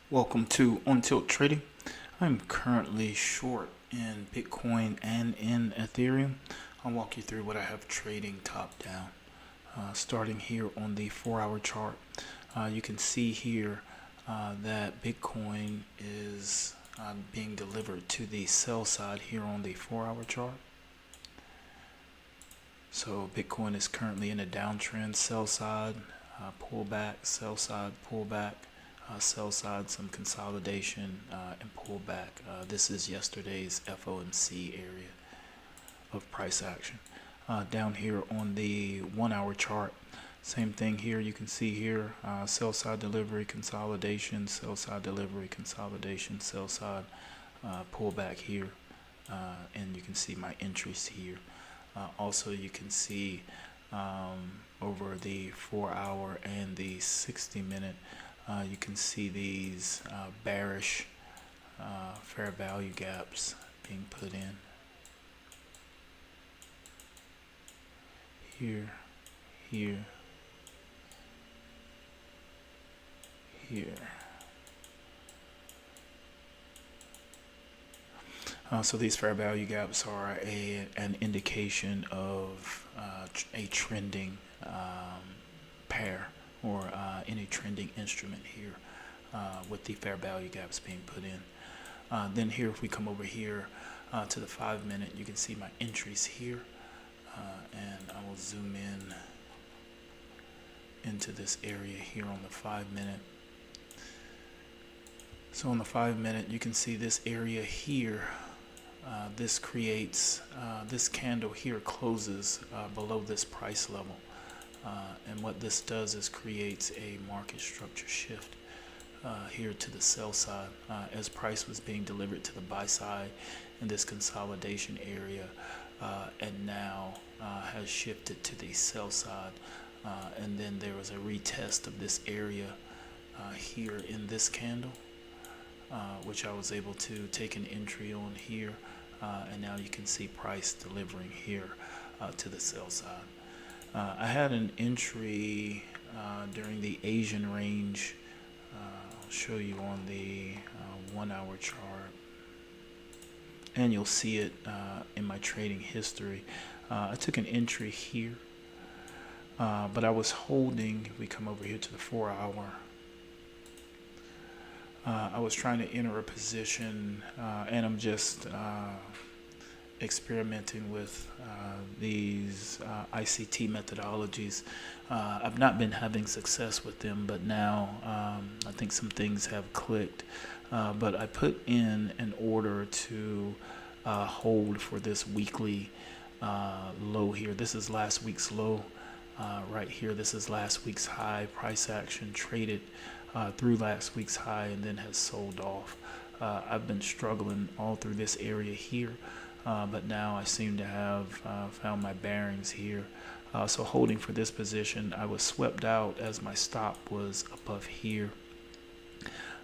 Welcome to On Tilt Trading. I'm currently short in Bitcoin and in Ethereum. I'll walk you through what I have trading top down. Starting here on the 4-hour chart, you can see here that Bitcoin is being delivered to the sell side here on the 4-hour chart. So Bitcoin is currently in a downtrend, sell side, pullback, sell side, pullback. Sell side, some consolidation and pullback. This is yesterday's FOMC area of price action. Down here on the 1-hour chart, same thing here. You can see here sell side delivery, consolidation, sell side delivery, consolidation, sell side pullback here, and you can see my entries here. Also, you can see over the 4-hour and the 60-minute. You can see these bearish fair value gaps being put in here, here, here. So these fair value gaps are an indication of a trending pair or any trending instrument here with the fair value gaps being put in. Then here, if we come over here to the 5-minute, you can see my entries here, and I will zoom in into this area here on the 5-minute. So on the 5-minute, you can see this area here. This creates, this candle here closes below this price level. And what this does is creates a market structure shift here to the sell side as price was being delivered to the buy side in this consolidation area, and now has shifted to the sell side. And then there was a retest of this area here in this candle, which I was able to take an entry on here, and now you can see price delivering here to the sell side. I had an entry during the Asian range. I'll show you on the 1-hour chart, and you'll see it in my trading history. I took an entry here, but I was holding. If we come over here to the 4-hour, I was trying to enter a position, and I'm just experimenting with these ICT methodologies. I've not been having success with them, but now I think some things have clicked. But I put in an order to hold for this weekly low here. This is last week's low right here. This is last week's high. Price action traded through last week's high and then has sold off. I've been struggling all through this area here. But now I seem to have found my bearings here. So holding for this position, I was swept out as my stop was above here.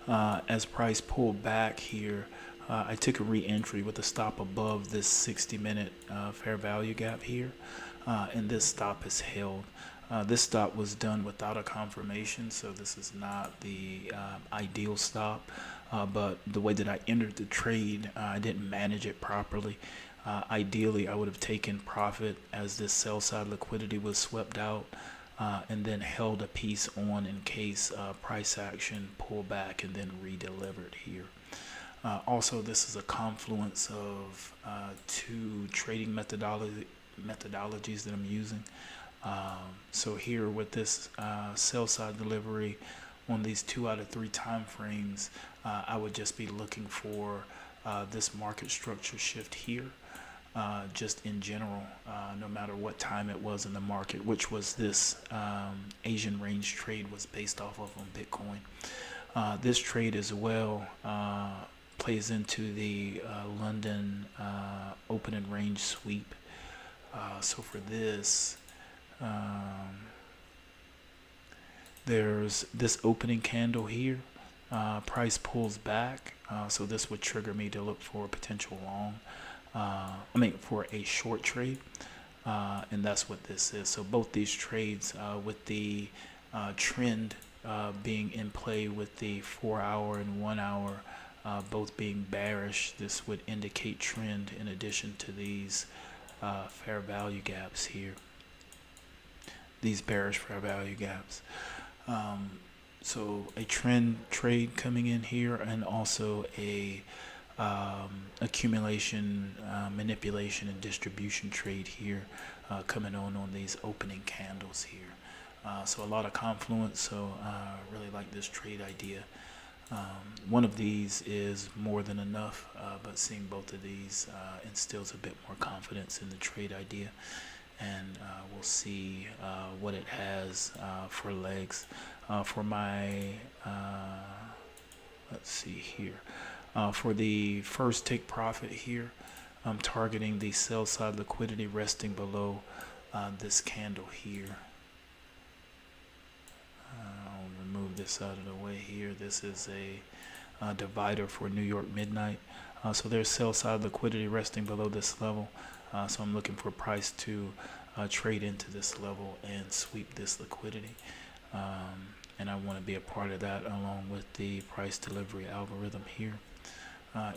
As price pulled back here, I took a re-entry with a stop above this 60-minute fair value gap here, and this stop is held. This stop was done without a confirmation, so this is not the ideal stop. But the way that I entered the trade, I didn't manage it properly. Ideally, I would have taken profit as this sell side liquidity was swept out, and then held a piece on in case price action pull back and then re-delivered here. Also, this is a confluence of two trading methodologies that I'm using. So here with this sell side delivery on these 2 out of 3 time frames, I would just be looking for this market structure shift here, just in general, no matter what time it was in the market, which was this Asian range trade was based off of on Bitcoin. This trade as well plays into the London open and range sweep. So for this, there's this opening candle here. Price pulls back, so this would trigger me to look for a potential long. For a short trade, and that's what this is. So both these trades with the trend being in play with the 4-hour and 1-hour both being bearish. This would indicate trend in addition to these fair value gaps here, these bearish fair value gaps. So a trend trade coming in here, and also a accumulation, manipulation, and distribution trade here coming on these opening candles here. So a lot of confluence. So really like this trade idea. One of these is more than enough, but seeing both of these instills a bit more confidence in the trade idea. And we'll see what it has for legs. For my, let's see here, for the first take profit here, I'm targeting the sell side liquidity resting below this candle here. I'll remove this out of the way here. This is a divider for New York midnight. So there's sell side liquidity resting below this level. So I'm looking for price to trade into this level and sweep this liquidity. And I want to be a part of that along with the price delivery algorithm here.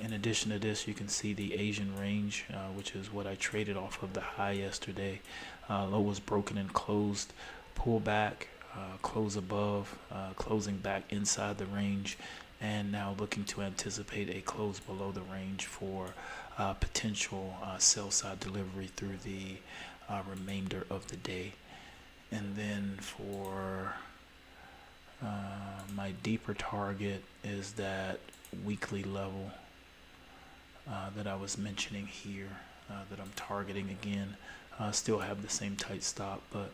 In addition to this, you can see the Asian range, which is what I traded off of the high yesterday. Low was broken and closed, pull back, close above, closing back inside the range, and now looking to anticipate a close below the range for potential sell side delivery through the remainder of the day. And then for my deeper target is that weekly level that I was mentioning here, that I'm targeting again. Still have the same tight stop, but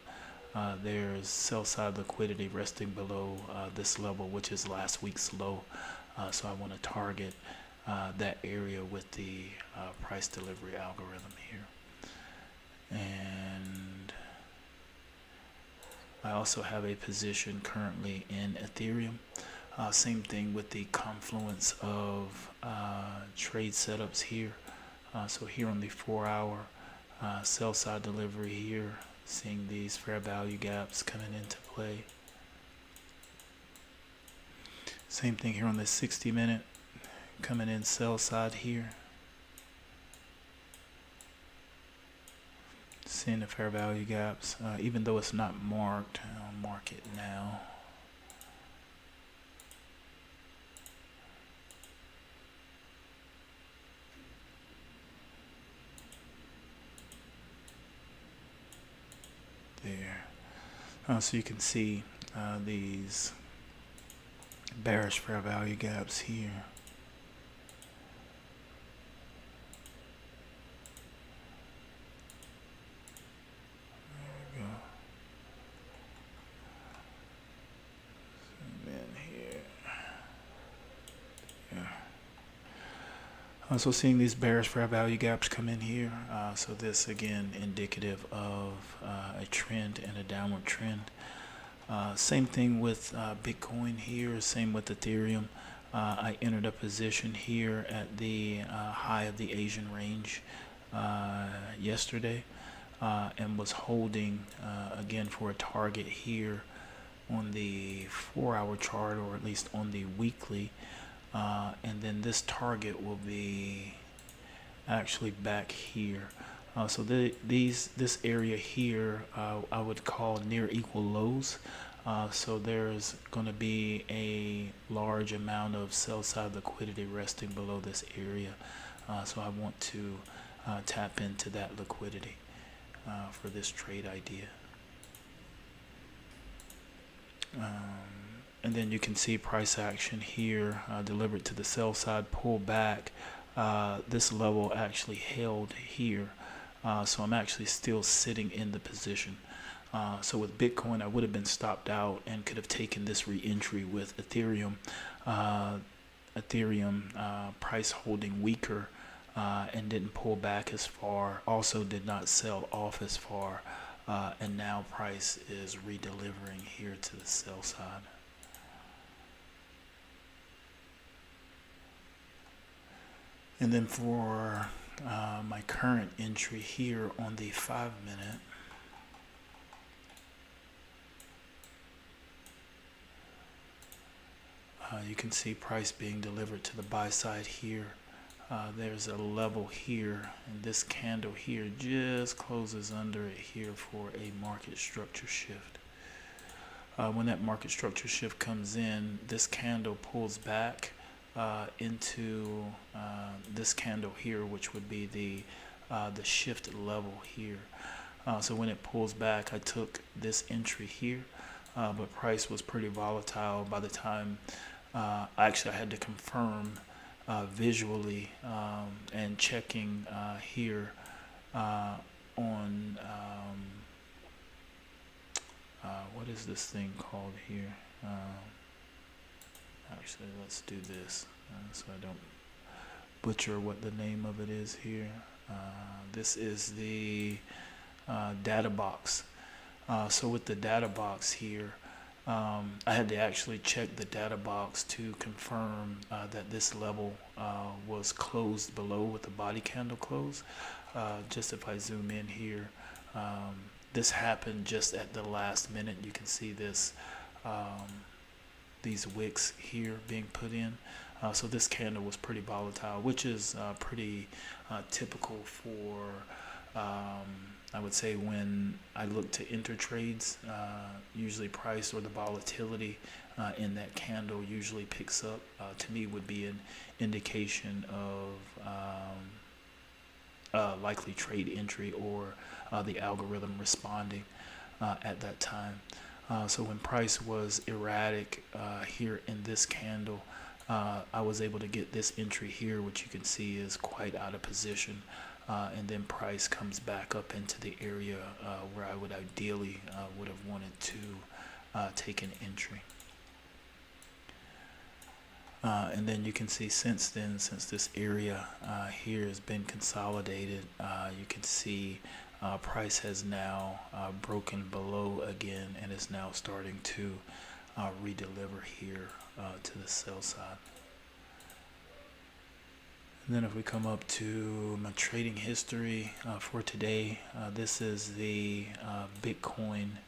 there's sell side liquidity resting below this level, which is last week's low. So I want to target that area with the price delivery algorithm here. And I also have a position currently in Ethereum. Same thing with the confluence of trade setups here. So here on the 4-hour sell side delivery here, seeing these fair value gaps coming into play. Same thing here on the 60-minute, coming in sell side here. Seeing the fair value gaps, even though it's not marked. I'll mark it now. There. So you can see these bearish fair value gaps here. There we go. Zoom in here. Yeah. Also seeing these bearish fair value gaps come in here. So this again indicative of a trend and a downward trend. Same thing with Bitcoin here, same with Ethereum. I entered a position here at the high of the Asian range yesterday and was holding again for a target here on the 4-hour chart, or at least on the weekly. And then this target will be actually back here. So this area here I would call near equal lows. So there's going to be a large amount of sell side liquidity resting below this area. So I want to tap into that liquidity for this trade idea. And then you can see price action here delivered to the sell side, pull back. This level actually held here. So I'm actually still sitting in the position. So with Bitcoin, I would have been stopped out and could have taken this re-entry. With Ethereum, price holding weaker and didn't pull back as far, also did not sell off as far, and now price is redelivering here to the sell side. And then for my current entry here on the 5-minute, You can see price being delivered to the buy side here. There's a level here, and this candle here just closes under it here for a market structure shift. When that market structure shift comes in, this candle pulls back into this candle here, which would be the shift level here. So when it pulls back, I took this entry here, but price was pretty volatile by the time actually I had to confirm visually and checking here on what is this thing called here? Actually, let's do this so I don't butcher what the name of it is here. This is the data box. So with the data box here, I had to actually check the data box to confirm that this level was closed below with the body candle close. Just if I zoom in here, this happened just at the last minute. You can see this, these wicks here being put in. So this candle was pretty volatile, which is pretty typical for, I would say, when I look to enter trades. Usually price or the volatility in that candle usually picks up. To me, would be an indication of likely trade entry or the algorithm responding at that time. So when price was erratic here in this candle, I was able to get this entry here, which you can see is quite out of position. And then price comes back up into the area where I would ideally would have wanted to take an entry. And then you can see since then, since this area here has been consolidated, you can see price has now broken below again and is now starting to redeliver here to the sell side. And then if we come up to my trading history for today, this is the Bitcoin.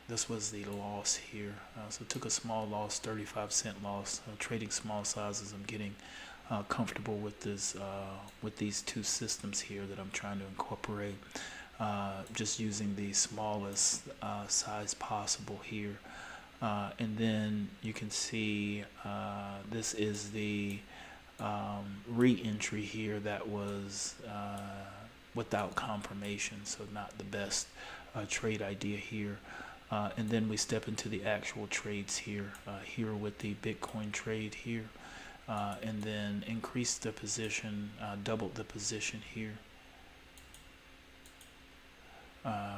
This was the loss here. So took a small loss, 35-cent loss. Trading small sizes. I'm getting comfortable with this, with these two systems here that I'm trying to incorporate. Just using the smallest size possible here. And then you can see this is the re-entry here that was without confirmation, so not the best trade idea here. And then we step into the actual trades here, here with the Bitcoin trade here, and then increase the position, doubled the position here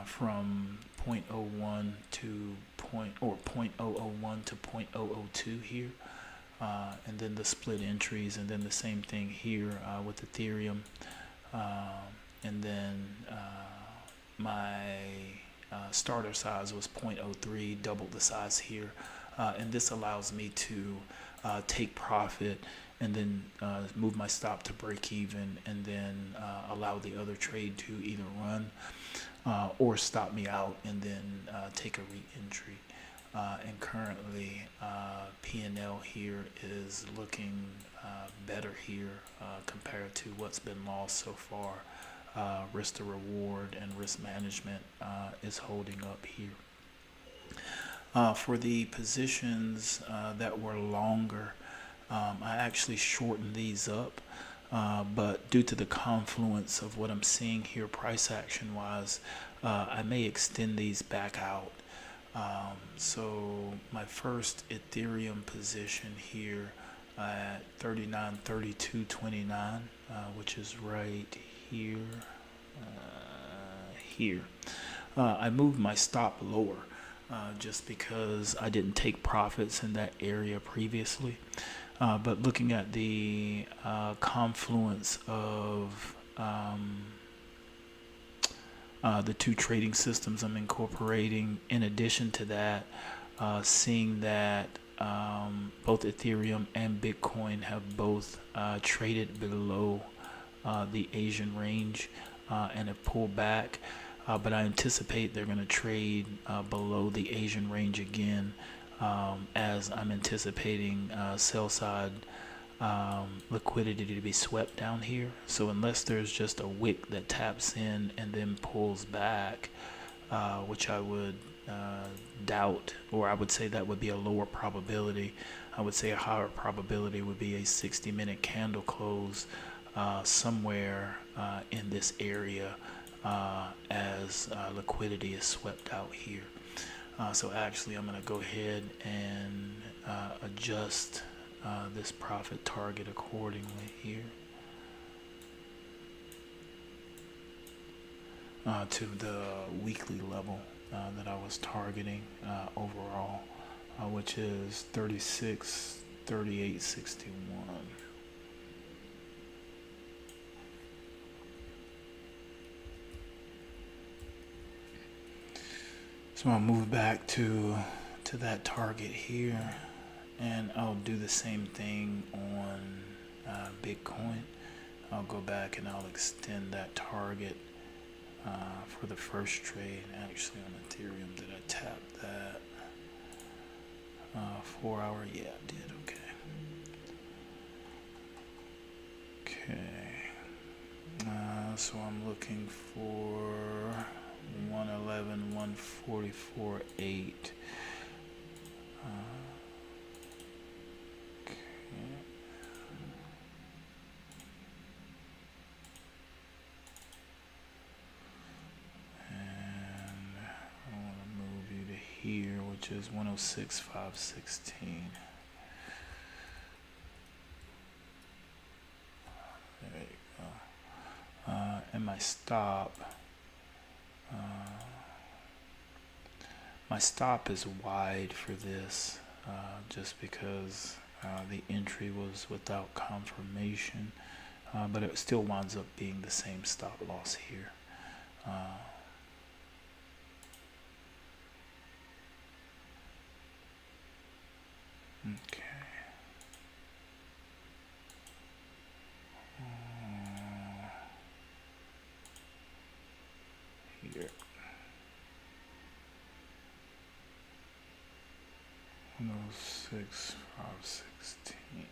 from 0.01 to 0.001 to 0.002 here. And then the split entries, and then the same thing here with Ethereum. And then my starter size was 0.03, doubled the size here. And this allows me to take profit and then move my stop to break even, and then allow the other trade to either run or stop me out and then take a re-entry. And currently P&L here is looking better here compared to what's been lost so far. Risk to reward and risk management is holding up here. For the positions that were longer, I actually shortened these up, but due to the confluence of what I'm seeing here price action wise, I may extend these back out. So my first Ethereum position here at 39.32.29, which is right here, I moved my stop lower just because I didn't take profits in that area previously. But looking at the confluence of the two trading systems I'm incorporating, in addition to that, seeing that both Ethereum and Bitcoin have both traded below the Asian range and have pulled back, but I anticipate they're going to trade below the Asian range again as I'm anticipating sell side liquidity to be swept down here. So unless there's just a wick that taps in and then pulls back, which I would doubt, or I would say that would be a lower probability. I would say a higher probability would be a 60-minute candle close somewhere in this area as liquidity is swept out here. So actually I'm going to go ahead and adjust this profit target accordingly here to the weekly level that I was targeting overall, which is 36.3861. So I'll move back to that target here, and I'll do the same thing on Bitcoin. I'll go back and I'll extend that target for the first trade. Actually on Ethereum, did I tap that? 4 hour, yeah, I did. Okay, so I'm looking for 111, 144, 8. Here, which is 106,516. There you go. And my stop is wide for this, just because the entry was without confirmation, but it still winds up being the same stop loss here. Okay. Here. 106,516.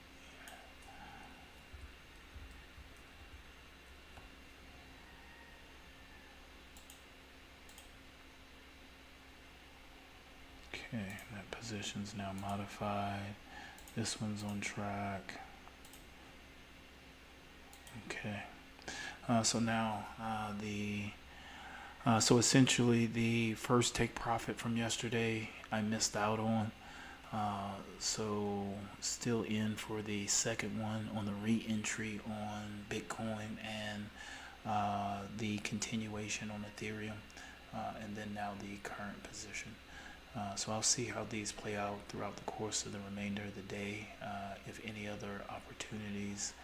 Okay, that position's now modified. This one's on track. Okay. So now so essentially the first take profit from yesterday I missed out on. So still in for the second one on the re-entry on Bitcoin and the continuation on Ethereum, and then now the current position. So I'll see how these play out throughout the course of the remainder of the day. If any other opportunities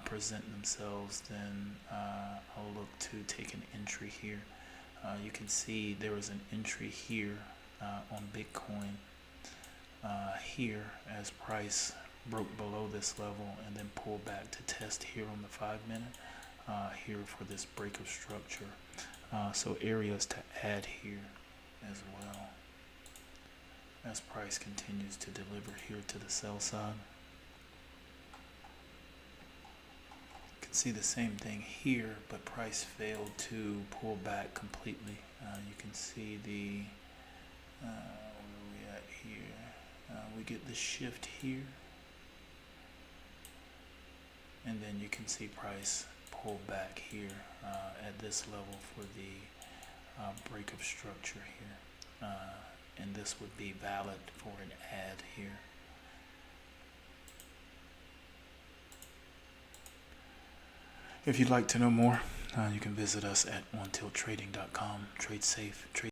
present themselves, then I'll look to take an entry here. You can see there was an entry here on Bitcoin here as price broke below this level and then pulled back to test here on the 5-minute here for this break of structure. So areas to add here as well as price continues to deliver here to the sell side. You can see the same thing here, but price failed to pull back completely. You can see the where are we at here? We get the shift here, and then you can see price pull back here at this level for the break of structure here, and this would be valid for an add here. If you'd like to know more, you can visit us at onetilttrading.com. Trade safe, trade